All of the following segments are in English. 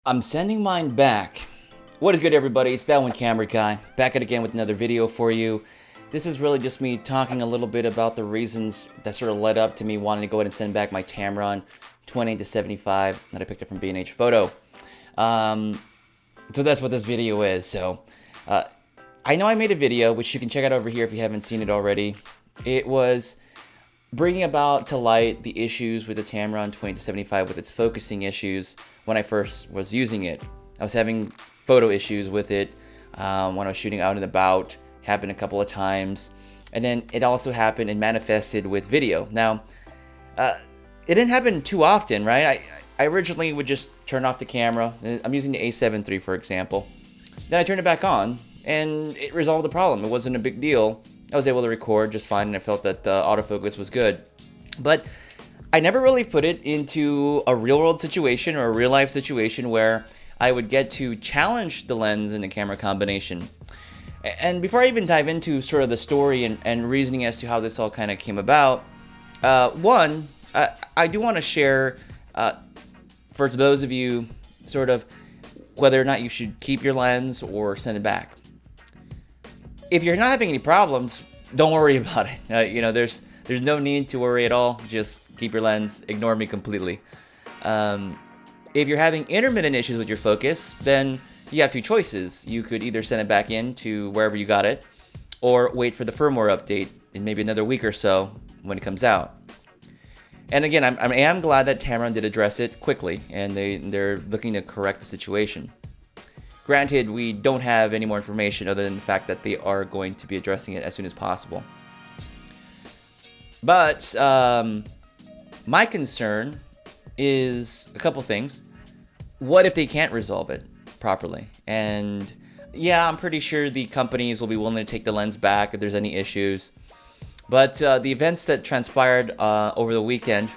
I'm sending mine back. What is good, everybody? It's that one camera guy, back at again with another video for you. This is really just me talking a little bit about the reasons that sort of led up to me wanting to go ahead and send back my Tamron 28-75 that I picked up from B&H Photo. So that's what this video is. So I know I made a video, which you can check out over here if you haven't seen it already. It was bringing about to light the issues with the Tamron 28-75 with its focusing issues when I first was using it. I was having photo issues with it when I was shooting out and about. Happened a couple of times, and then it also happened and manifested with video. Now, it didn't happen too often, right? I originally would just turn off the camera. I'm using the A7 III, for example. Then I turned it back on, and it resolved the problem. It wasn't a big deal. I was able to record just fine, and I felt that the autofocus was good. But I never really put it into a real-world situation or a real-life situation where I would get to challenge the lens and the camera combination. And before I even dive into sort of the story and reasoning as to how this all kind of came about, I do want to share, for those of you, sort of whether or not you should keep your lens or send it back. If you're not having any problems, don't worry about it. There's no need to worry at all. Just keep your lens. Ignore me completely. If you're having intermittent issues with your focus, then you have two choices. You could either send it back in to wherever you got it, or wait for the firmware update in maybe another week or so when it comes out. And again, I am glad that Tamron did address it quickly, and they're looking to correct the situation. Granted, we don't have any more information other than the fact that they are going to be addressing it as soon as possible. But my concern is a couple things. What if they can't resolve it properly? And yeah, I'm pretty sure the companies will be willing to take the lens back if there's any issues. But the events that transpired over the weekend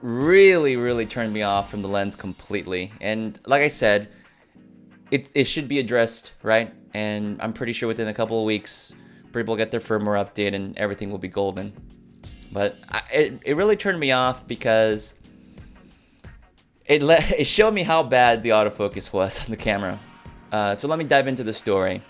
really turned me off from the lens completely. And like I said, it should be addressed, right? And I'm pretty sure within a couple of weeks, people will get their firmware update and everything will be golden. But it really turned me off because it showed me how bad the autofocus was on the camera. So let me dive into the story.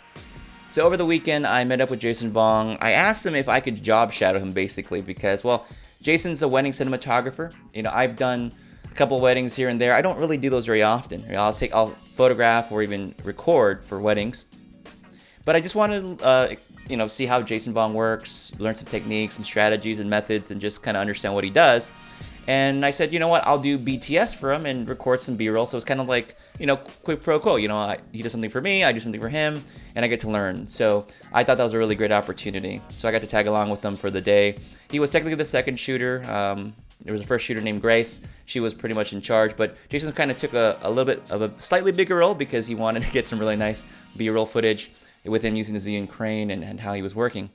So over the weekend, I met up with Jason Vong. I asked him if I could job shadow him, basically, because, well, Jason's a wedding cinematographer. I've done a couple of weddings here and there. I don't really do those very often. I'll photograph or even record for weddings. But I just wanted to, see how Jason Vong works, learn some techniques, some strategies and methods, and just kind of understand what he does. And I said, you know what, I'll do BTS for him and record some B-roll. So it's kind of like, quid pro quo. He does something for me, I do something for him, and I get to learn. So I thought that was a really great opportunity. So I got to tag along with them for the day. He was technically the second shooter. There was a first shooter named Grace. She was pretty much in charge, but Jason kind of took a little bit of a slightly bigger role because he wanted to get some really nice B-roll footage with him using the Xeon crane and how he was working.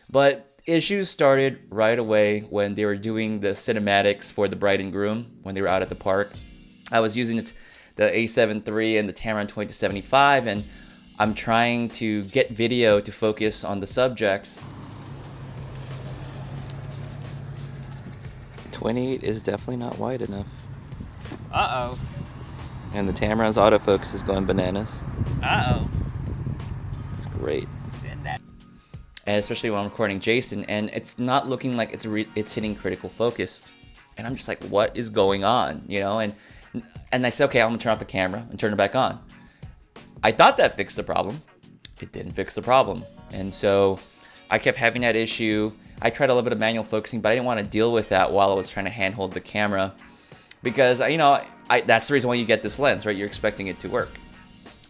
But issues started right away when they were doing the cinematics for the bride and groom when they were out at the park. I was using the A7 III and the Tamron 28-75, and I'm trying to get video to focus on the subjects. 28 is definitely not wide enough. Uh-oh. And the Tamron's autofocus is going bananas. Uh-oh. It's great. And especially when I'm recording Jason, and it's not looking like it's hitting critical focus. And I'm just like, what is going on? And I said, okay, I'm gonna turn off the camera and turn it back on. I thought that fixed the problem. It didn't fix the problem. And so I kept having that issue. I tried a little bit of manual focusing, but I didn't want to deal with that while I was trying to handhold the camera. Because, that's the reason why you get this lens, right? You're expecting it to work.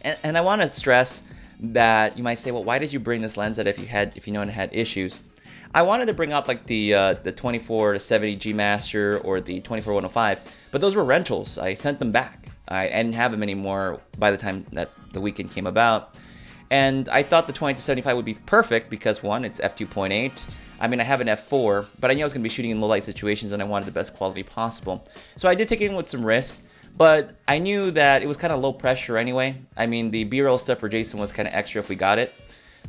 And I want to stress that you might say, well, why did you bring this lens out if you know it had issues? I wanted to bring up like the 24-70 G Master or the 24-105, but those were rentals. I sent them back. I didn't have them anymore by the time that the weekend came about. And I thought the 20-75 would be perfect because, one, it's F2.8. I mean, I have an F4, but I knew I was going to be shooting in low light situations and I wanted the best quality possible. So I did take it in with some risk. But I knew that it was kind of low pressure anyway. I mean, the B-roll stuff for Jason was kind of extra if we got it.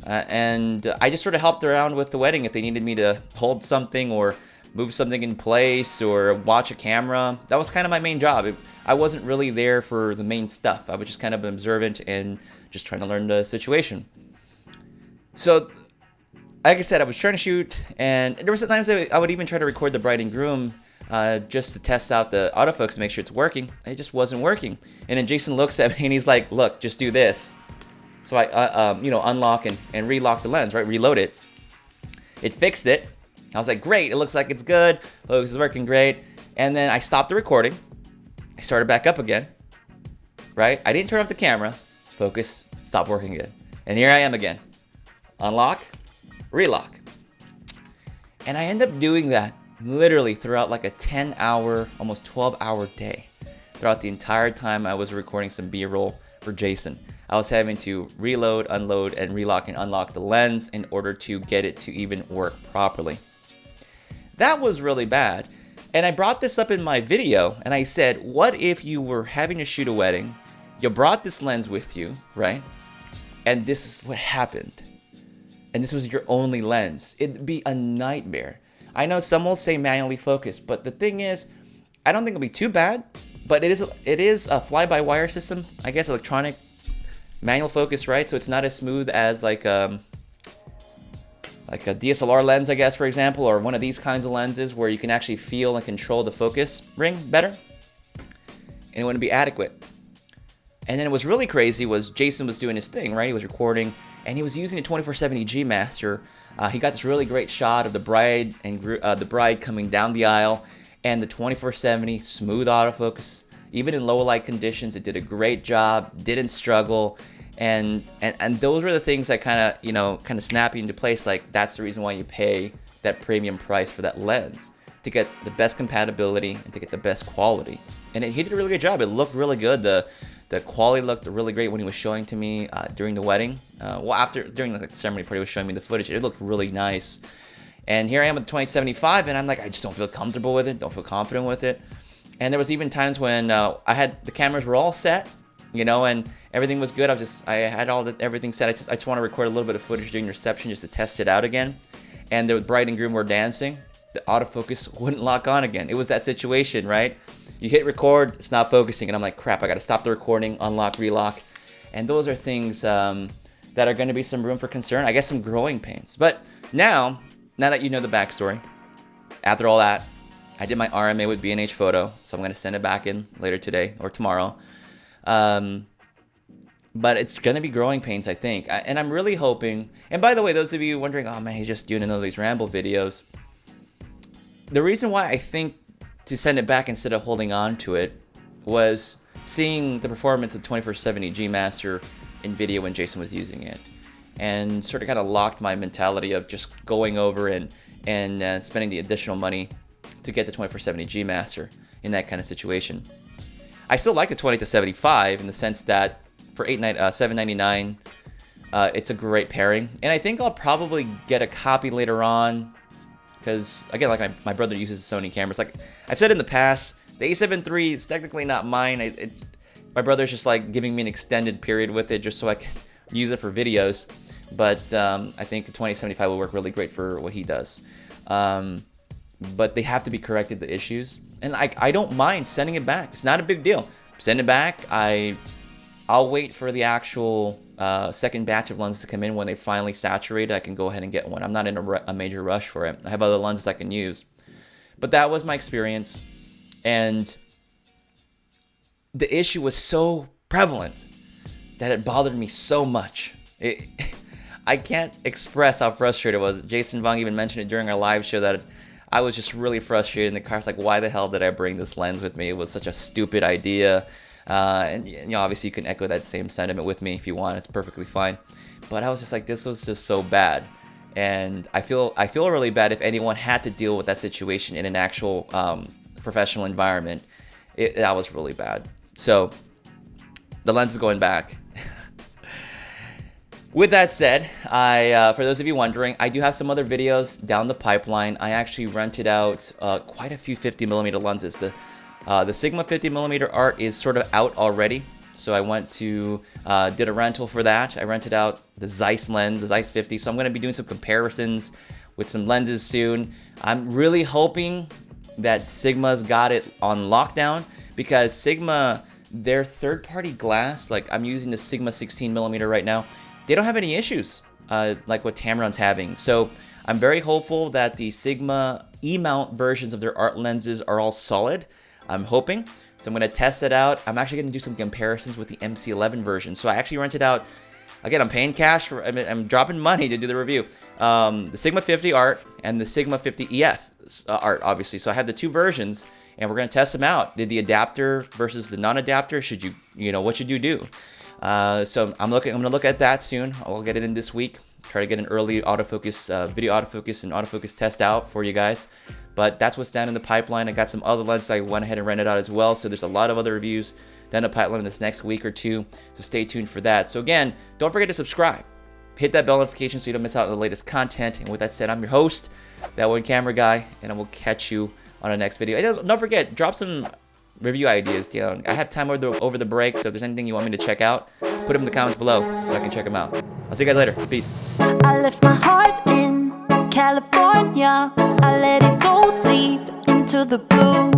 And I just sort of helped around with the wedding if they needed me to hold something or move something in place or watch a camera. That was kind of my main job. I wasn't really there for the main stuff. I was just kind of observant and just trying to learn the situation. So, like I said, I was trying to shoot, and there was times that I would even try to record the bride and groom just to test out the autofocus to make sure it's working. It just wasn't working. And then Jason looks at me and he's like, "Look, just do this." So I, unlock and relock the lens, right? Reload it. It fixed it. I was like, "Great! It looks like it's good. Focus is working great." And then I stopped the recording. I started back up again. Right? I didn't turn off the camera. Focus stopped working again. And here I am again. Unlock, relock. And I end up doing that literally throughout like a 10-hour, almost 12-hour day. Throughout the entire time I was recording some B-roll for Jason. I was having to reload, unload, and relock and unlock the lens in order to get it to even work properly. That was really bad. And I brought this up in my video and I said, what if you were having to shoot a wedding, you brought this lens with you, right? And this is what happened. And this was your only lens. It'd be a nightmare. I know some will say manually focus, but the thing is, I don't think it'll be too bad, but it is a fly-by-wire system, I guess, electronic manual focus, right? So it's not as smooth as like a DSLR lens, I guess, for example, or one of these kinds of lenses where you can actually feel and control the focus ring better, and it wouldn't be adequate. And then it was really crazy was Jason was doing his thing, right? He was recording, and he was using a 24-70 G Master. He got this really great shot of the bride and the bride coming down the aisle, and the 24-70 smooth autofocus. Even in low light conditions, it did a great job. Didn't struggle, and those were the things that kind of snap you into place. Like that's the reason why you pay that premium price for that lens, to get the best compatibility and to get the best quality. And he did a really good job. It looked really good. The quality looked really great when he was showing to me during the wedding. During the ceremony party, he was showing me the footage. It looked really nice. And here I am with the 28-75, and I'm like, I just don't feel comfortable with it. Don't feel confident with it. And there was even times when the cameras were all set, and everything was good. I had everything set. I just want to record a little bit of footage during reception just to test it out again. And the bride and groom were dancing. The autofocus wouldn't lock on again. It was that situation, right? You hit record, it's not focusing, and I'm like, crap, I got to stop the recording, unlock, relock. And those are things that are going to be some room for concern. I guess some growing pains. But now that you know the backstory, after all that, I did my RMA with B&H Photo, so I'm going to send it back in later today or tomorrow. But it's going to be growing pains, I think. And I'm really hoping, and by the way, those of you wondering, oh man, he's just doing another of these ramble videos. The reason why I think to send it back instead of holding on to it was seeing the performance of the 24-70 G Master in video when Jason was using it, and sort of kind of locked my mentality of just going over and spending the additional money to get the 24-70 G Master in that kind of situation. I still like the 20-75 in the sense that for $799, it's a great pairing, and I think I'll probably get a copy later on. Because, again, like my brother uses Sony cameras. Like I've said in the past, the A7 III is technically not mine. My brother's just like giving me an extended period with it just so I can use it for videos. But I think the 20-75 will work really great for what he does. But they have to be corrected, the issues. And I don't mind sending it back. It's not a big deal. Send it back. I'll wait for the actual second batch of lenses to come in. When they finally saturate, I can go ahead and get one. I'm not in a major rush for it. I have other lenses I can use. But that was my experience. And the issue was so prevalent that it bothered me so much. I can't express how frustrated I was. Jason Vong even mentioned it during our live show that I was just really frustrated in the car. I was like, why the hell did I bring this lens with me? It was such a stupid idea. And obviously you can echo that same sentiment with me if you want. It's perfectly fine. But I was just like, this was just so bad. And I feel really bad if anyone had to deal with that situation in an actual professional environment. That was really bad. So the lens is going back. With that said, for those of you wondering, I do have some other videos down the pipeline. I actually rented out quite a few 50mm lenses. The Sigma 50mm art is sort of out already, so I went to did a rental for that. I rented out the Zeiss lens, the Zeiss 50, so I'm going to be doing some comparisons with some lenses soon. I'm really hoping that Sigma's got it on lockdown, because Sigma, their third-party glass, like I'm using the Sigma 16mm right now, they don't have any issues like what Tamron's having. So I'm very hopeful that the Sigma E-mount versions of their art lenses are all solid. I'm hoping. So I'm going to test it out. I'm actually going to do some comparisons with the MC11 version. So I actually rented out, again, I'm paying cash for, I'm dropping money to do the review. The Sigma 50 art and the Sigma 50 EF art, obviously. So I have the two versions, and we're going to test them out. Did the adapter versus the non-adapter, should what should you do? So I'm going to look at that soon. I'll get it in this week. Try to get an early autofocus, video autofocus and autofocus test out for you guys. But that's what's down in the pipeline. I got some other lenses I went ahead and rented out as well. So there's a lot of other reviews down the pipeline in this next week or two. So stay tuned for that. So again, don't forget to subscribe. Hit that bell notification so you don't miss out on the latest content. And with that said, I'm your host, that one camera guy, and I will catch you on the next video. And don't forget, drop some review ideas down. I have time over the break, so if there's anything you want me to check out, put them in the comments below so I can check them out. I'll see you guys later. Peace. I left my heart in California. I let it go deep into the blue.